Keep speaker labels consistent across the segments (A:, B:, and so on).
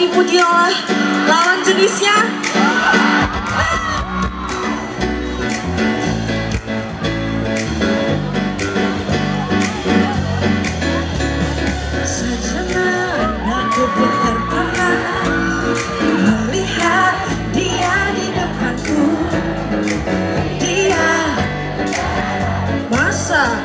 A: dipuji oleh lawan jenisnya. Sejenak aku berterpana melihat dia di depanku. Dia masa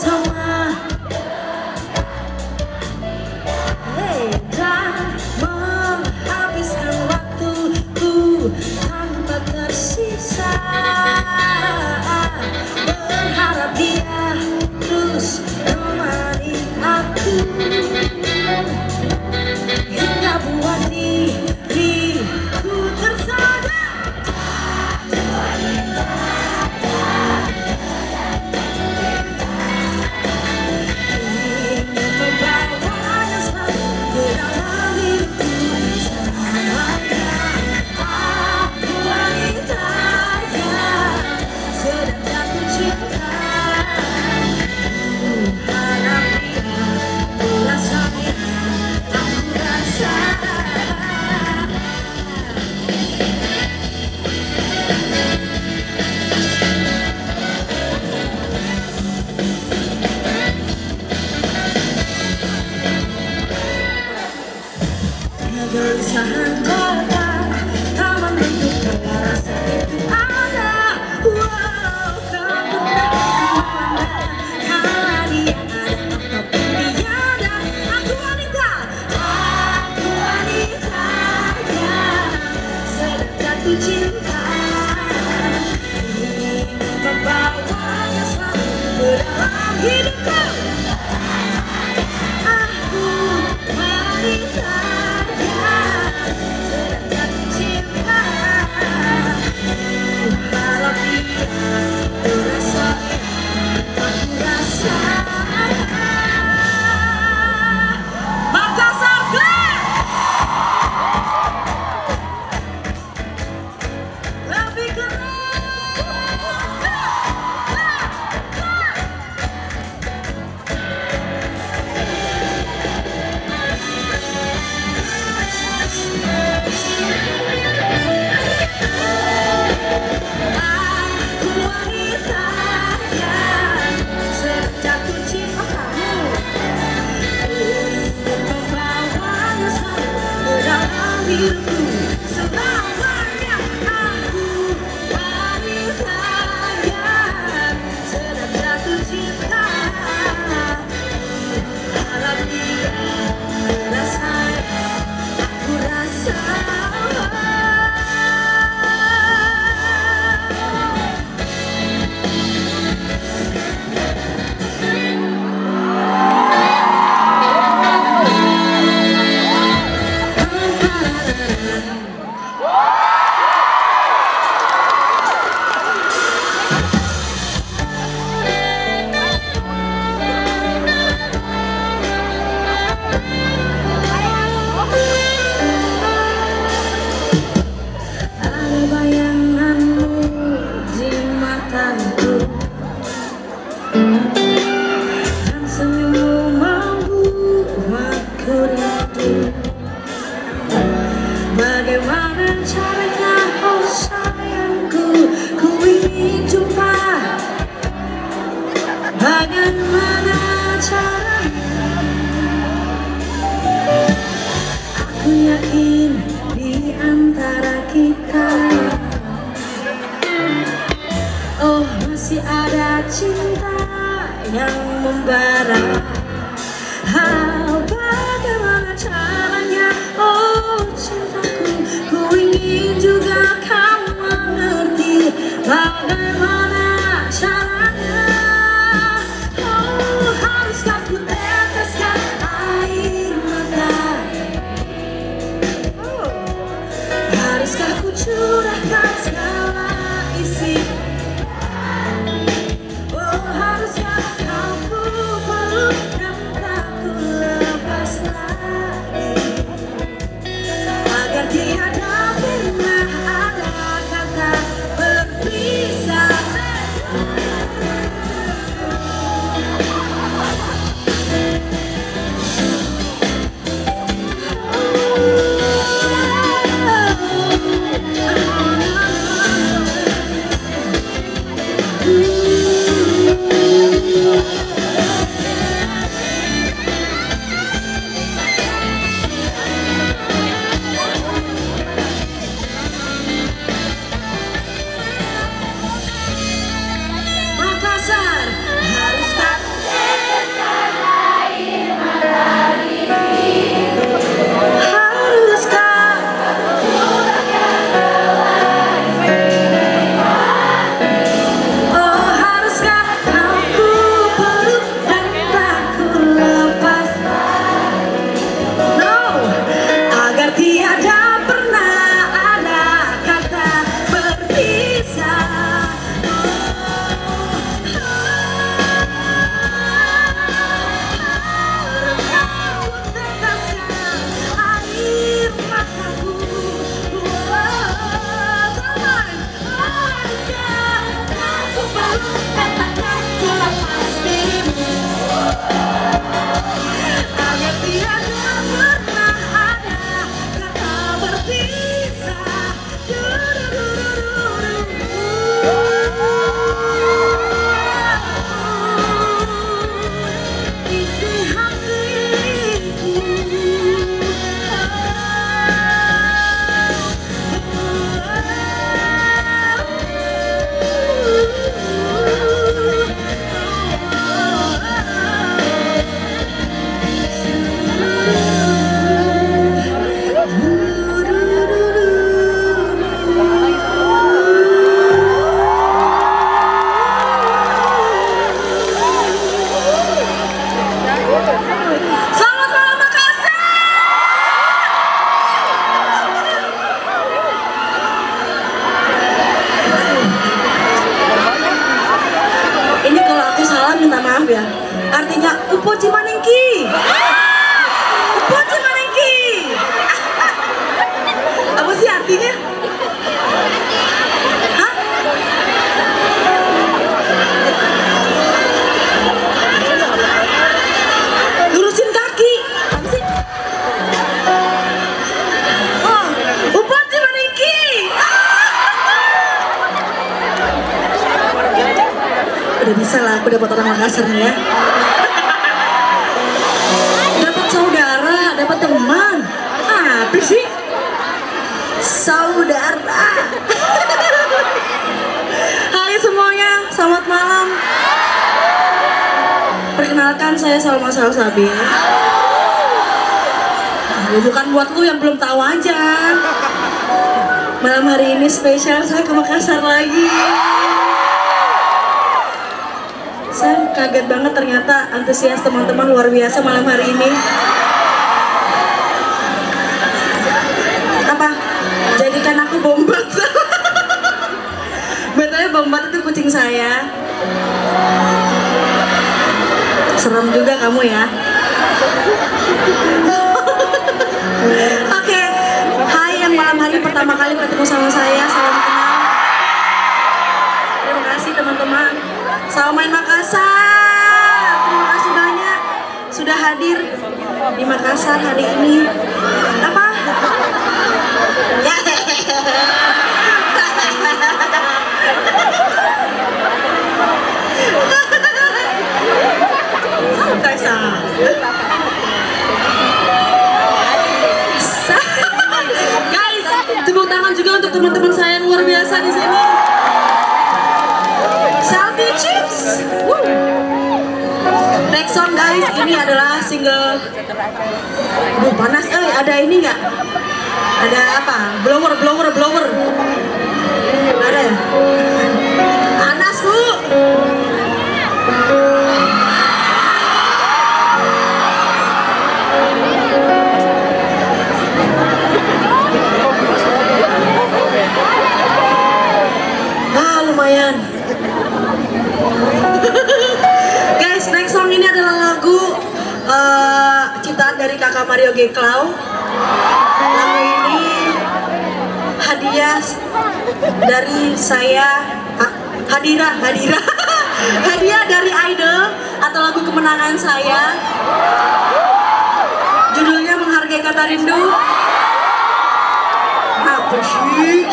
A: bersama. Dan menghabiskan waktuku tanpa tersisa. Berharap dia terus menemani aku hingga buat diriku tersadar. Ingin membawanya selalu ke dalam hidupku selamanya. Aku wanita yang sedang jatuh cinta. Harap dia rasanya aku rasa. Kegelisahan datang, tak menentukan rasa itu ada. Walau kau pernah kala dia ada ataupun tiada. Aku wanita yang sedang jatuh cinta. Ingin membawanya selalu ke dalam hidupku. Aku wanita sedang jatuh cinta. Harap dia merasa aku rasa. Makassar Glam lebih keren. Aku wanita yang sedang jatuh cinta kamu. Ingin membawanya selalu ke dalam hidupku selamanya. Aku wanita yang sedang jatuh cinta. Harap dia rasanya aku rasa. Ada bayanganmu di mataku dan senyummu membuatku rindu. Bagaimana caranya, oh sayangku, ku ingin jumpa. Bagaimana caranya? Aku yakin di antara kita, oh masih ada cinta yang membara. Bagaimana caranya, oh cintaku, ku ingin juga kau mengerti. Bagaimana caranya, oh haruskah ku teteskan air mata, haruskah ku curahkan segala isi. Oh haruskah kau ku peluk dan tak ku lepas lagi, agar tiada pernah ada kata berpisah. Upoci manengki. Upoci manengki. Apa sih artinya? Hah? Lurusin kaki. Apa sih? Oh, upoci manengki. Udah bisa lah, aku dapat orang Makassar nih ya. Dapat saudara, dapat teman. Apa sih? Saudara. Hai semuanya, selamat malam. Perkenalkan, saya Salma Salsabil. Bukan buat lu yang belum tahu aja. Malam hari ini spesial, saya ke Makassar lagi. Saya kaget banget, ternyata antusias teman-teman luar biasa malam hari ini. Apa? Jadikan aku bombat. Betulnya bombat itu kucing saya. Serem juga kamu ya. Oke, hai yang malam hari pertama kali ketemu sama saya, salam kenal. Terima kasih teman-teman. Salam main Makassar. Terima kasih banyak sudah hadir di Makassar hari ini. Apa? Ya. Santai saja. Guys, tepuk tangan juga untuk teman-teman saya yang luar biasa di sini. Selfie chips. Woo. Next song guys, ini adalah single. Panas, ada ini nggak? Ada apa? Blower. Ada ya? Panas bu. Lumayan. Guys, next song ini adalah lagu ciptaan dari kakak Mario G. Clow. Lagu ini hadiah dari saya, hadiah dari Idol atau lagu kemenangan saya. Judulnya Menghargai Kata Rindu. Apa sih?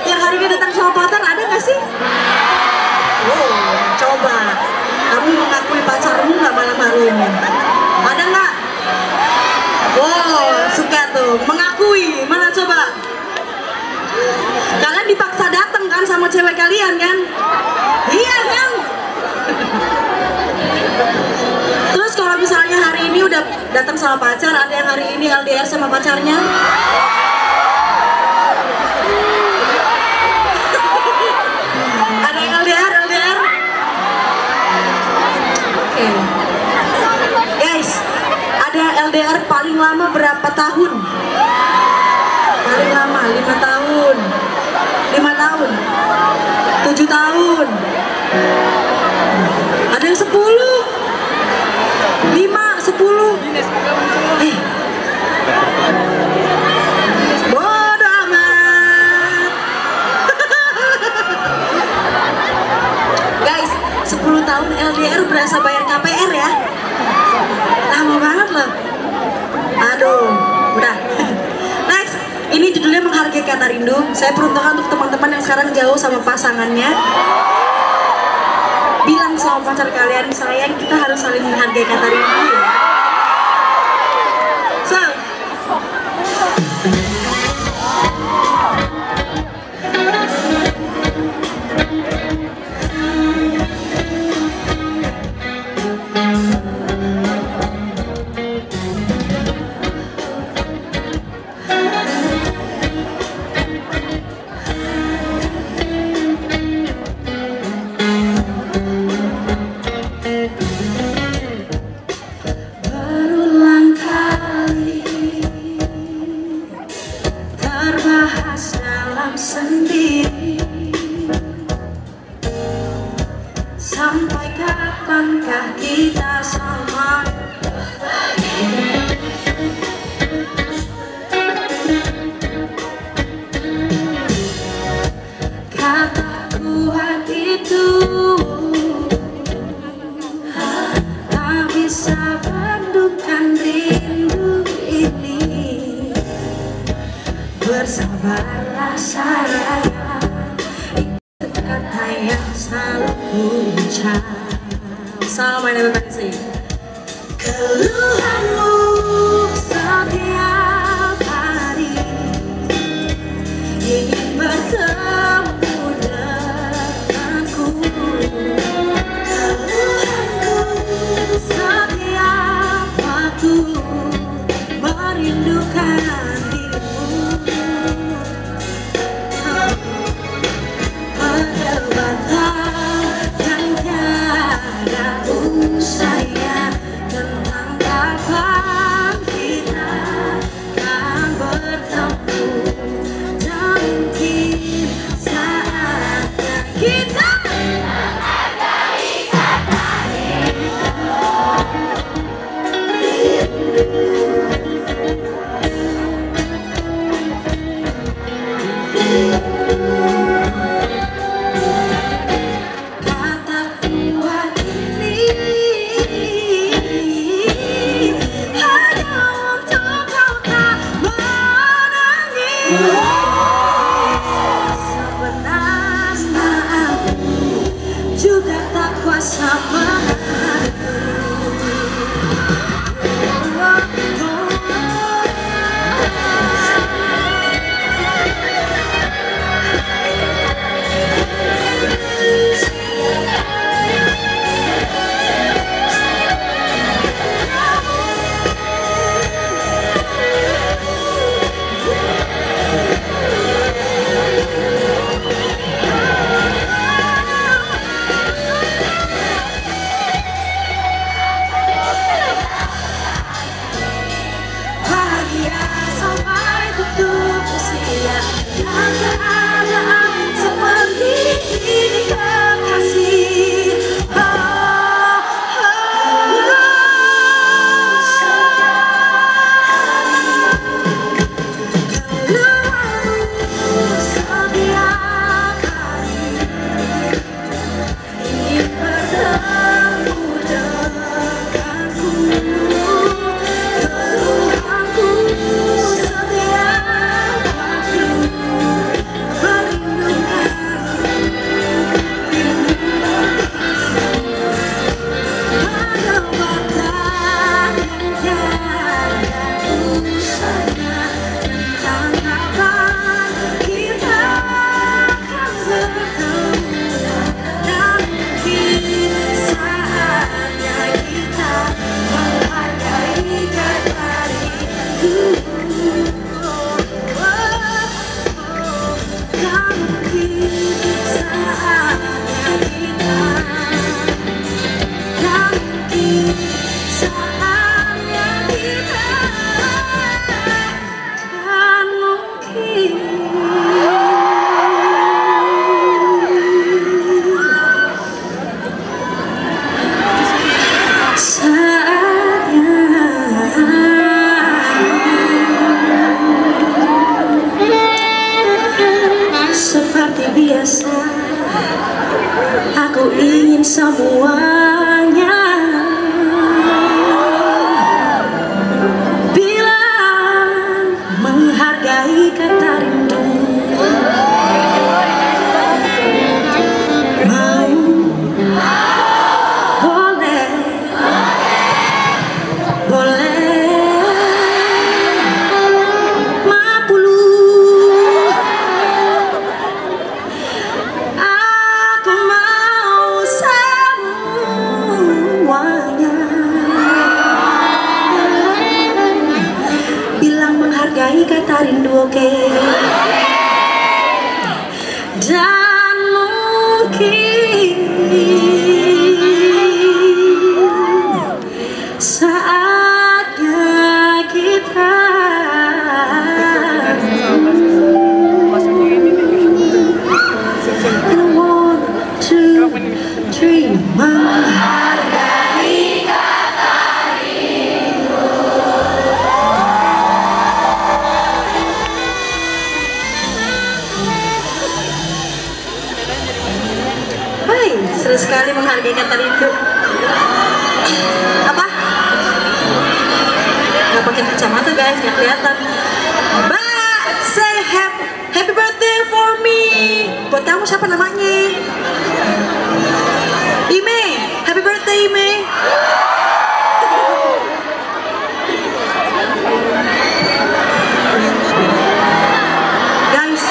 A: Yang hari ini datang sama pacar ada nggak sih? Oh, coba kamu mengakui pacarmu nggak malam hari ini? Ada nggak? Wow, suka tuh mengakui. Mana coba? Kalian dipaksa datang kan sama cewek kalian kan? Iya kan? Terus kalau misalnya hari ini udah datang sama pacar, ada yang hari ini LDR sama pacarnya? LDR. Oke. Guys, ada LDR paling lama berapa tahun? Paling lama 5 tahun. 5 tahun. 7 tahun. Ada yang 10. 5, 10. Bodoh amat. Guys, 10 tahun LDR berasa bayar KPR ya. Lama banget loh. Aduh, udah. Next, ini judulnya Menghargai Kata Rindu. Saya peruntukkan untuk teman-teman yang sekarang jauh sama pasangannya. Bilang sama pacar kalian, sayang, kita harus saling menghargai kata rindu ya. So, selalu puncak. So my name is Pansy. Keluhanmu setiap hari ingin bertemu denganku. Keluhanku setiap waktu merindukan dirimu. Perdebatan yang tiada usahanya tentang kapan kita akan bertemu, dan mungkin saatnya kita menghargai kata kuat ini hanya untuk kau tak menangis. Sebenarnya aku juga tak kuasa bahagia sampai tutup usia, dan keadaan seperti ini kekasih. Setiap hari ingin bertemu denganku. Keluhanku setiap waktu merindukan perdebatan yang tiada usahanya tentang kapan kita akan bertemu, dan mungkin saatnya kita menghargai kata rindu. Dan mungkin saatnya kita, dan mungkin saatnya kita, dan mungkin seperti biasa, aku ingin semuanya bilang menghargai kata rindu. Mau, boleh, boleh, mapulu. Aku mau semuanya bilang menghargai kata rindu, oke? Dan mungkin saatnya kita menghargai kata rindu. Hai, seru sekali menghargai kata rindu. Apa? Gak pakai kacamata guys, gak kelihatan. Mbak, say happy birthday for me. Buat kamu siapa namanya? Mei. Guys,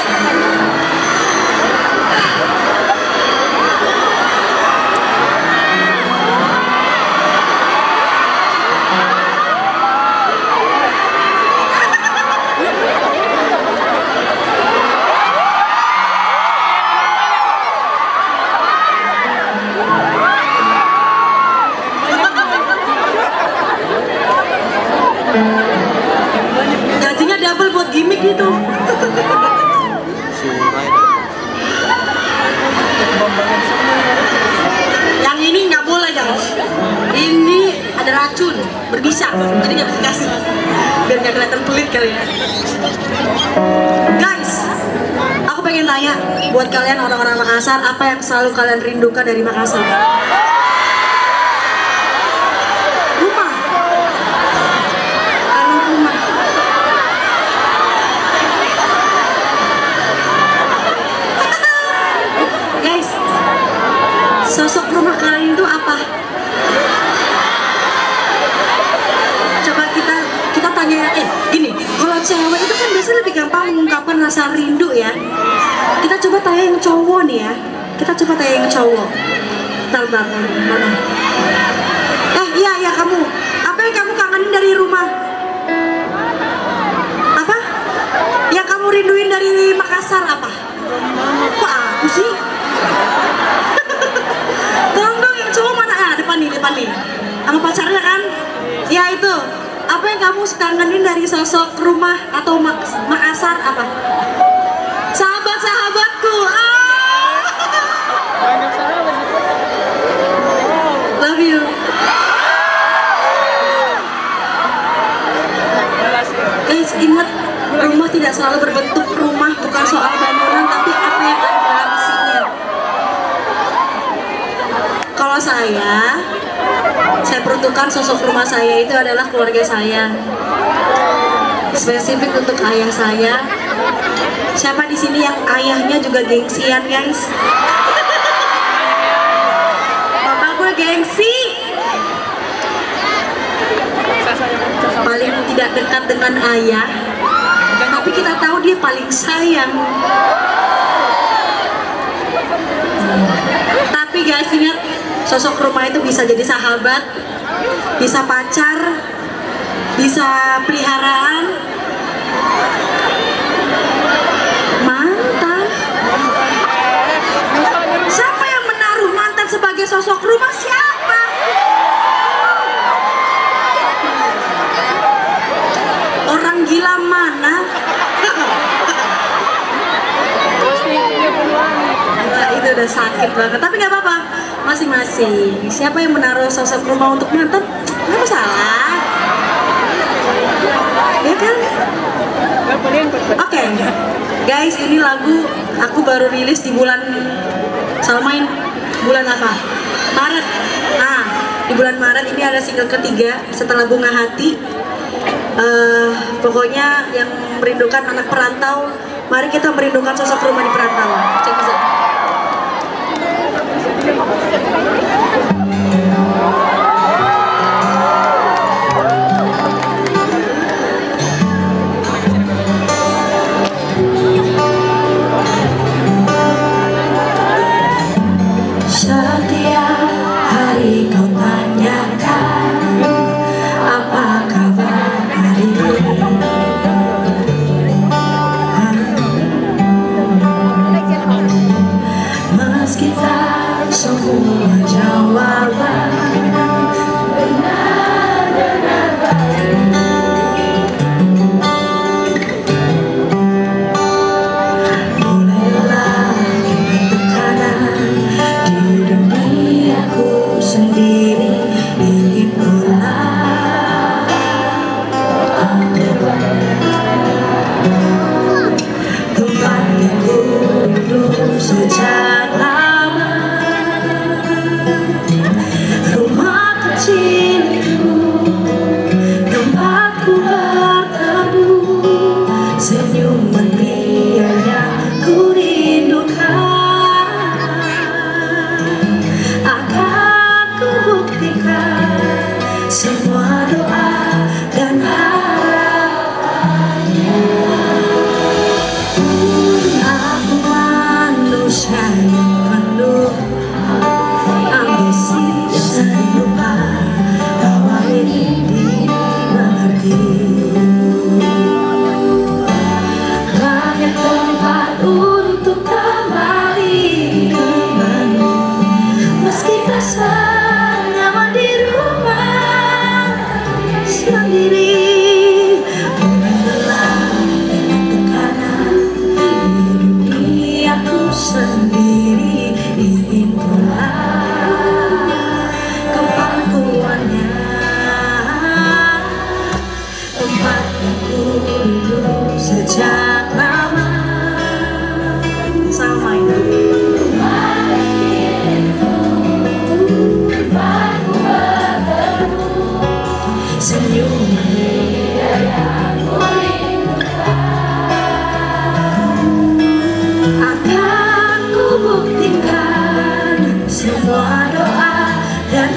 A: gajinya double buat gimmick gitu. Yang ini nggak boleh guys. Ini ada racun, berbisa, jadi nggak bisa kasih. Biar nggak kelihatan pelit kali ya. Guys, aku pengen tanya buat kalian orang-orang Makassar, apa yang selalu kalian rindukan dari Makassar? Rumah. Karena rumah. Guys, sosok rumah kalian itu apa? Coba kita tanya, gini, kalau cewek itu kan biasanya lebih gampang mengungkapkan rasa rindu ya. Kita coba tanya yang cowok nih ya. Kita coba tanya yang cowok. Bentar, mana? Iya kamu. Apa yang kamu kangenin dari rumah? Apa? Yang kamu rinduin dari Makassar apa? Kok aku sih? Tolong dong yang cowok mana? Depan nih. Sama pacarnya kan? Ya itu. Apa yang kamu kangenin dari sosok rumah atau Makassar apa? Sahabat-sahabatku. Love you. Guys, ingat, rumah tidak selalu berbentuk rumah, bukan soal bangunan, tapi apa yang ada dalam isinya. Kalau saya peruntukkan sosok rumah saya itu adalah keluarga saya. Spesifik untuk ayah saya. Siapa di sini yang ayahnya juga gengsian, guys? Bapak gue gengsi. Paling tidak dekat dengan ayah, tapi kita tahu dia paling sayang. Tapi guys, ingat, sosok rumah itu bisa jadi sahabat, bisa pacar, bisa peliharaan, mantan. Siapa yang menaruh mantan sebagai sosok rumah? Siapa? Orang gila mana? Itu udah sakit banget, tapi nggak apa-apa, masing-masing. Siapa yang menaruh sosok rumah untuk mantan, nggak masalah, ya kan? Oke, guys, ini lagu aku baru rilis di bulan Salmain, bulan apa? Maret. Nah, di bulan Maret ini ada single ketiga setelah Bunga Hati. Pokoknya yang merindukan anak perantau, mari kita merindukan sosok rumah di perantauan. Cek bisa. Setiap hari kau tanyakan apa kabar hari ini. sendiri ingin pulang ke pangkuannya, tempat yang ku rindu sejak lama. Sama ini senyuman akan ku buktikan semua doa dan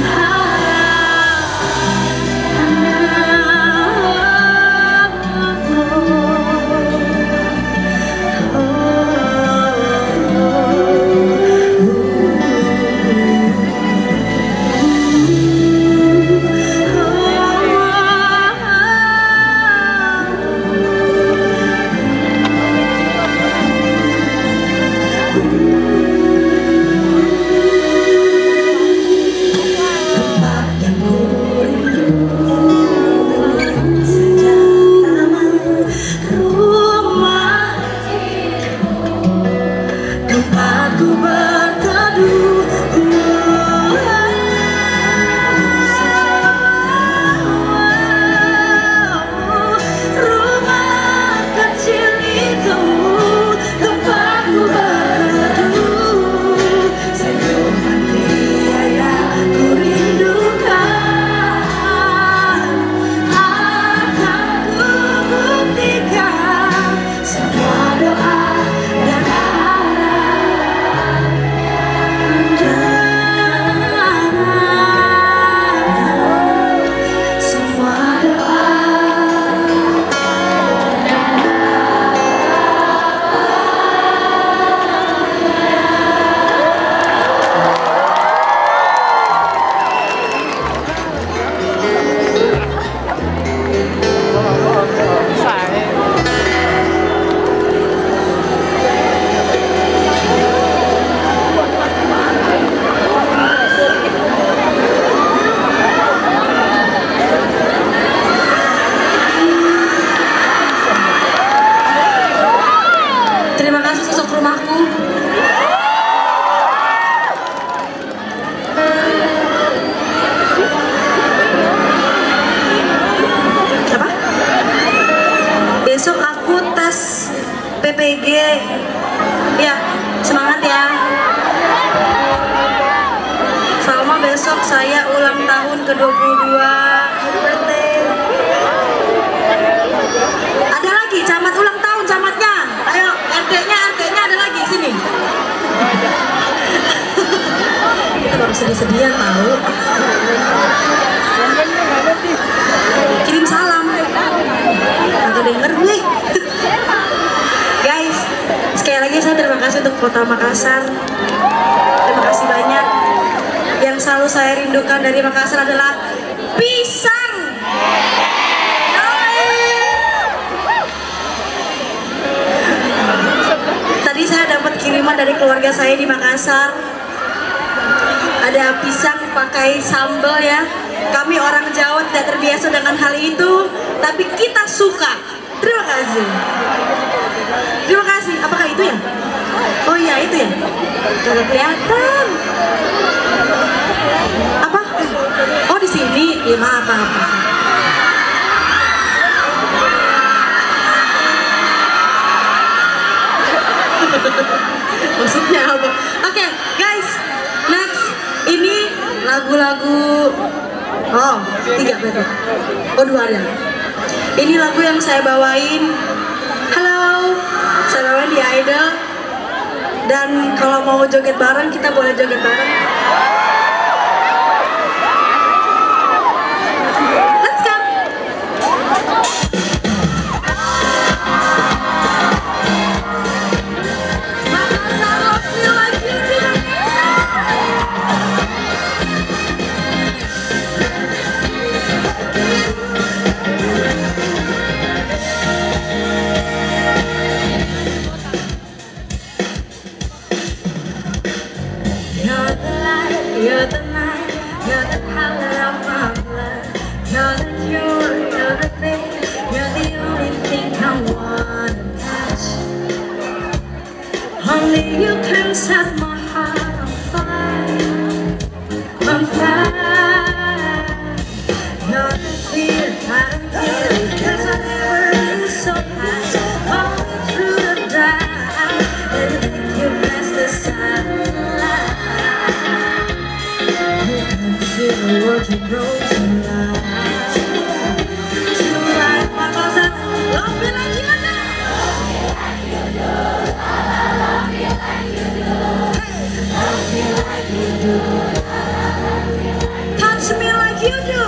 A: besok aku tes PPG ya, semangat ya. Salma, besok saya ulang tahun ke-22. Birthday. Ada lagi camat ulang tahun, camatnya. Ayo, RT-nya ada lagi sini. Kita baru sedih-sedihan tahu. Kirim salam. Kagak denger nih. Guys, sekali lagi saya terima kasih untuk Kota Makassar. Terima kasih banyak. Yang selalu saya rindukan dari Makassar adalah pisang. Tadi saya dapat kiriman dari keluarga saya di Makassar. Ada pisang pakai sambal ya. Kami orang Jawa tidak terbiasa dengan hal itu, tapi kita suka. Terima kasih. Terima kasih. Apakah itu ya? Oh iya, itu ya. Gak kelihatan. Apa? Oh, di sini. Ya, maaf. Maksudnya apa? Oke, guys. Next. Ini lagu-lagu. Oh, 3 berarti. Oh, 2 ya. Ini lagu yang saya bawain. Halo, saya bawain di Idol. Dan kalau mau joget bareng, kita boleh joget bareng. Let's go. You're the night, you're the color of my blood. You're the cure, you're the thing, you're the only thing I wanna touch. Only you can set my heart on fire, on fire. Not a fear, I don't care, 'cause I never been so high. Falling through the dark, and you think you blessed the sunlight. You can feel the world you broke tonight. Tonight, my cosa, love me like you do. Love me like you do. Love me like you do. Touch me like you do.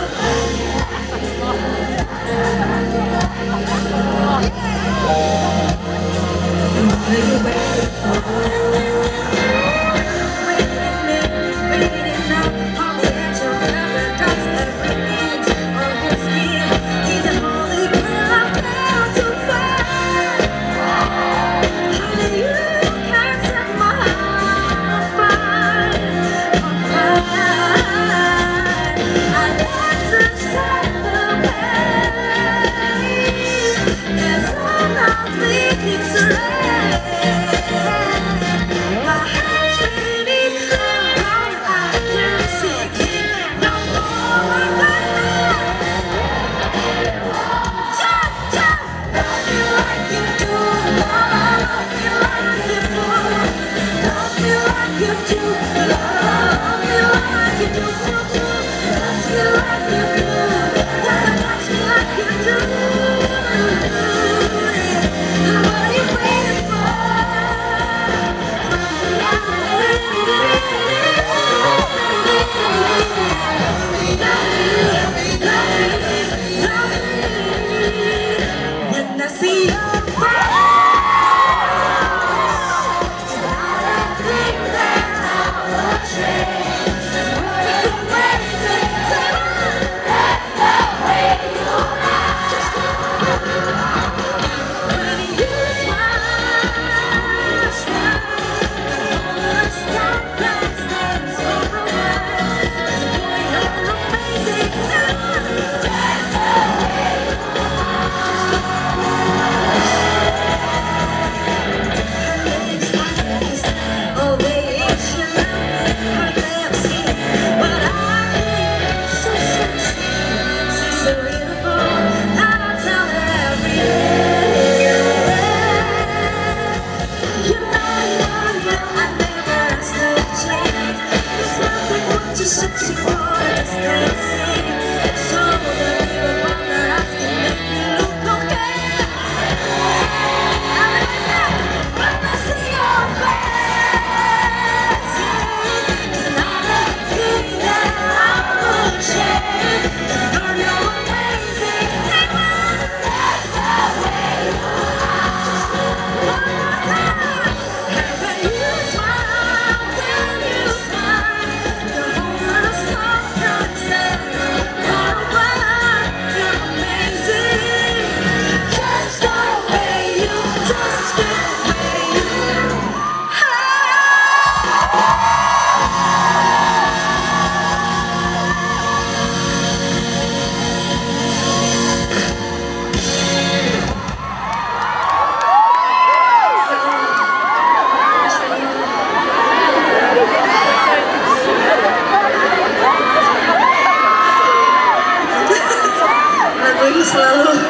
A: Selalu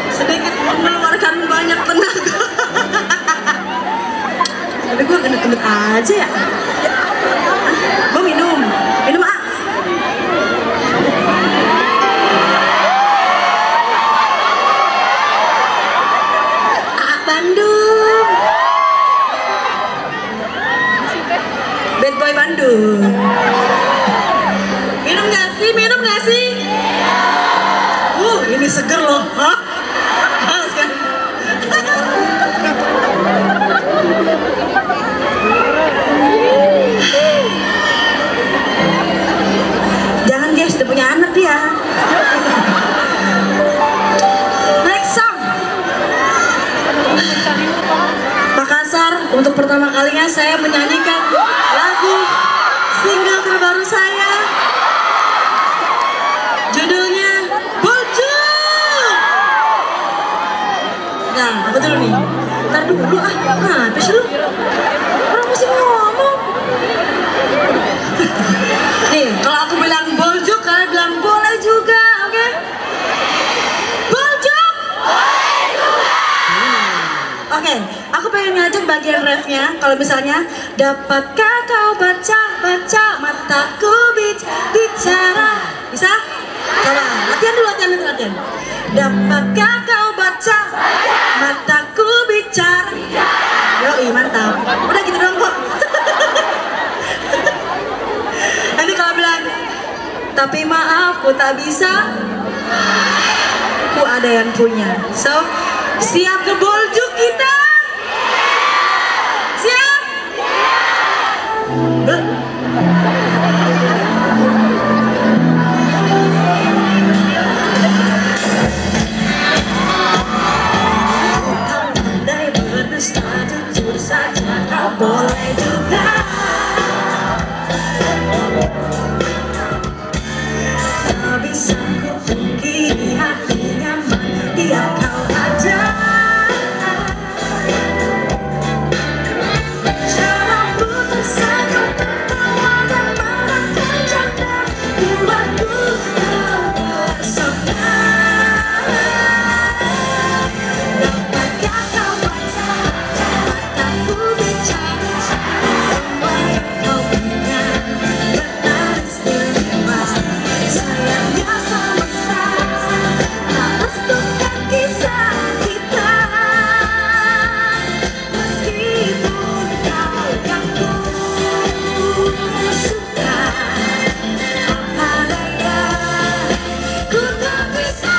A: sedikit mengeluarkan banyak tenaga. Tapi gue gendut-gendut aja ya. Gue minum ah. Bandung. Bad boy Bandung. Minum gak sih? Minum gak sih? Ini seger loh, hah? Haus kan? Jangan guys, udah punya anak dia. Next song. Makassar, untuk pertama kalinya saya menyanyikan lagu single terbaru saya. Judulnya Nah, apa dulu nih? Ntar dulu ah, kenapa sih lu? Orang musik refnya kalau misalnya dapatkah kau baca mataku bicara, bisa? Coba latihan dulu, latihan. Dapatkah kau baca mataku bicara? Yoi, mantap. Udah gitu doang kok. Nanti kalau bilang tapi maaf ku tak bisa, ku ada yang punya. So siap ngebolju kita? Siap? Pandai berdusta, jujur saja kau boleh juga. Tak bisa ku pungkiri hati nyaman dia kau ada. Caramu tersenyum tertawa dan merangkai janda buatku terpesona. Dapatkah kau baca mataku bicara, semua yang kau punya benar istimewa. Sayangnya semesta tak restukan kisah kita, meskipun kau yang ku suka. Apa daya ku tak bisa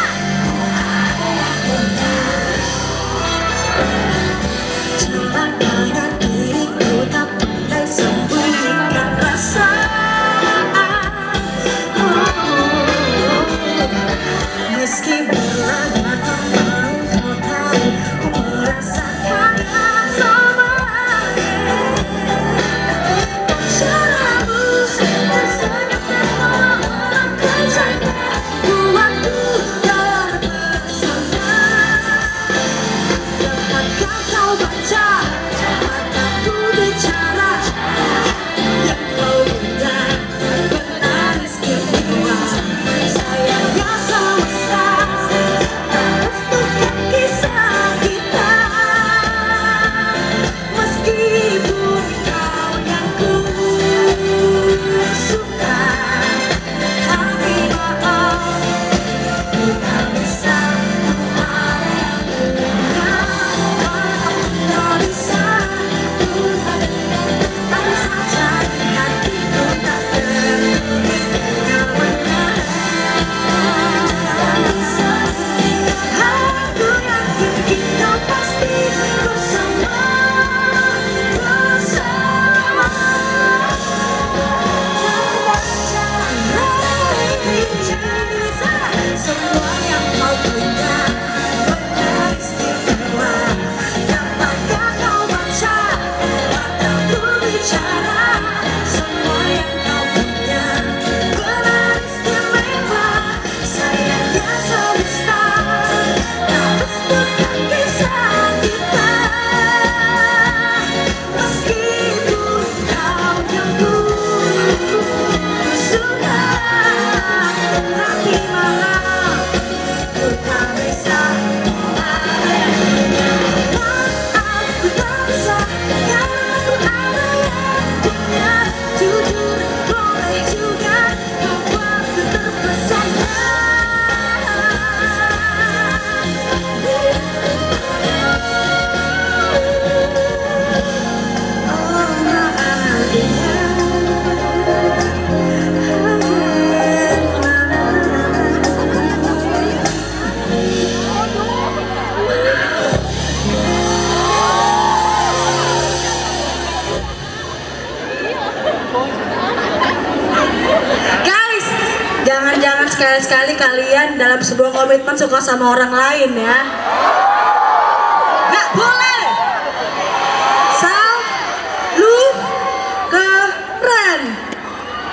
A: celakanya diriku tak pandai sembunyikan rasa. Meski berlagak mau kau tahu, ku merasakan yang sama. Caramu tersenyum tertawa merangkai janda buatku terpesona. Dapatkah kau baca mataku bicara, yang kau bilang benar istimewa. Sayangnya semesta tak restukan kisah kita, meskipun kau yang ku suka. Tapi maaf ku tak bisa, ada yang punya. Tak bisa, tapi saja hatiku tak tertulis dengan benar. Aku yakin kita pasti bersama. Semua yang kau punya benar istimewa. Dapatkah kau baca mataku bicara, semua yang kau punya benar istimewa. Sayangnya semesta tak restukan kisah kita, meskipun kau yang ku suka. Tapi maaf ku tak bisa, ada yang punya. Maaf ku tak bisa, karena ku ada yang punya. Jujur boleh juga kau buatku terpesona. Oh guys, jangan-jangan sekali-sekali kalian dalam sebuah komitmen suka sama orang lain ya. Nggak boleh. Sal, lu keren,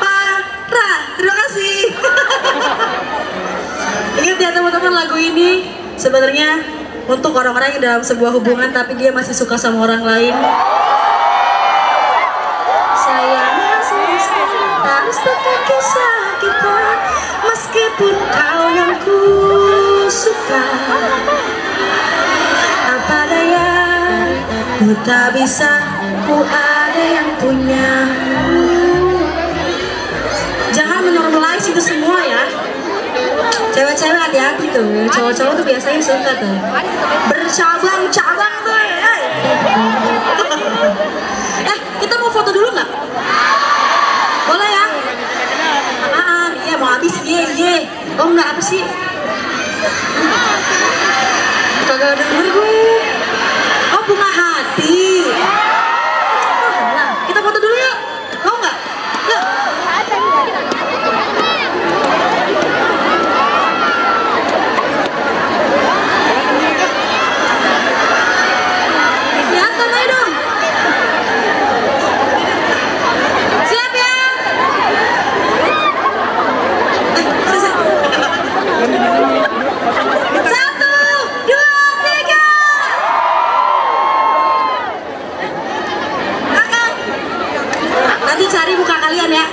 A: parah. Terima kasih. Ingat ya teman-teman, lagu ini sebenarnya untuk orang-orang yang dalam sebuah hubungan tapi dia masih suka sama orang lain. Sayangnya semesta tak restukan kisah kita, meskipun kau yang ku suka. Apa daya ku tak bisa aku ada yang punya. Jangan menormalize itu semua ya. Cewek-cewek hati-hati tuh, cowok-cowok tuh biasanya suka tuh bercabang-cabang tuh ya. Kita mau foto dulu nggak? Boleh ya? Apaan? Iya mau habis, ye. Oh nggak apa sih? Kagak denger gue. Oh bunga hati. Nah, kita foto dulu yuk. Mau nggak? Yuk. Lihatkan aja dong. Siap ya? Satu, dua, tiga. Kakak. Nanti cari muka kalian ya.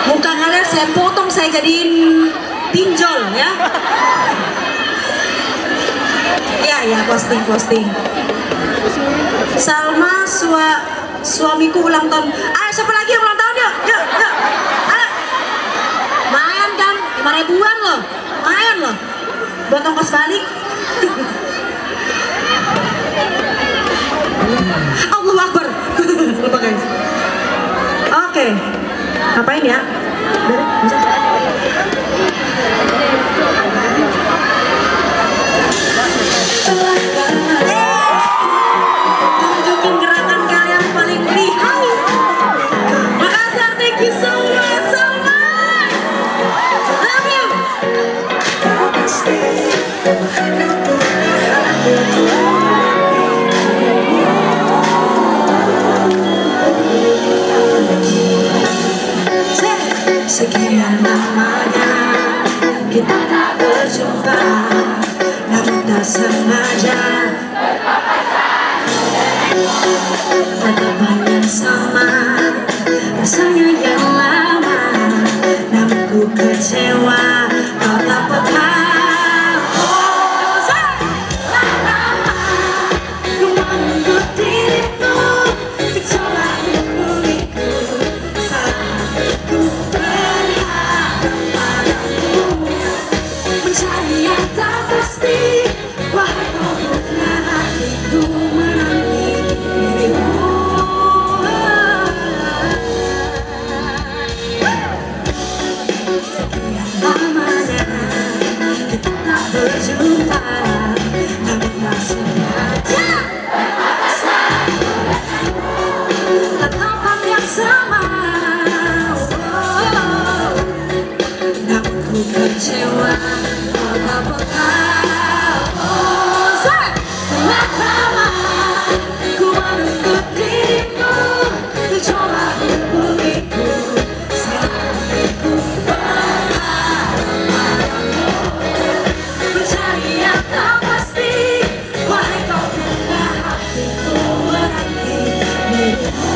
A: Muka kalian saya potong, saya jadiin pinjol ya. Ya posting. Salma suamiku ulang tahun. Siapa lagi yang ulang tahun yuk. Ayo. Mayan kan 5.000-an loh. Mayan loh. Buat ongkos balik. Allahu Akbar. Lupa guys. Oke. Ngapain ya? Bisa. Tunjukin gerakan kalian paling lihai. Makasih, thank you so much. Love you. Sekian lamanya kita tak berjumpa, namun tak sengaja tatapan yang sama, rasanya yang lama, namun ku kecewa kau tak peka. Ku menunggu dirimu, coba hubungiku, saatku berharap padamu, mencari yang tak pasti. Wahai kau buka hatiku menanti dirimu. Sekian lamanya kita tak berjumpa, namun tak sengaja tatapan yang sama. Namun ku kecewa kau tak peka. Lama ku menunggu dirimu, coba hubungiku, saatku berharap padamu, mencari yang tak pasti. Wahai kau buka hatiku menanti dirimu.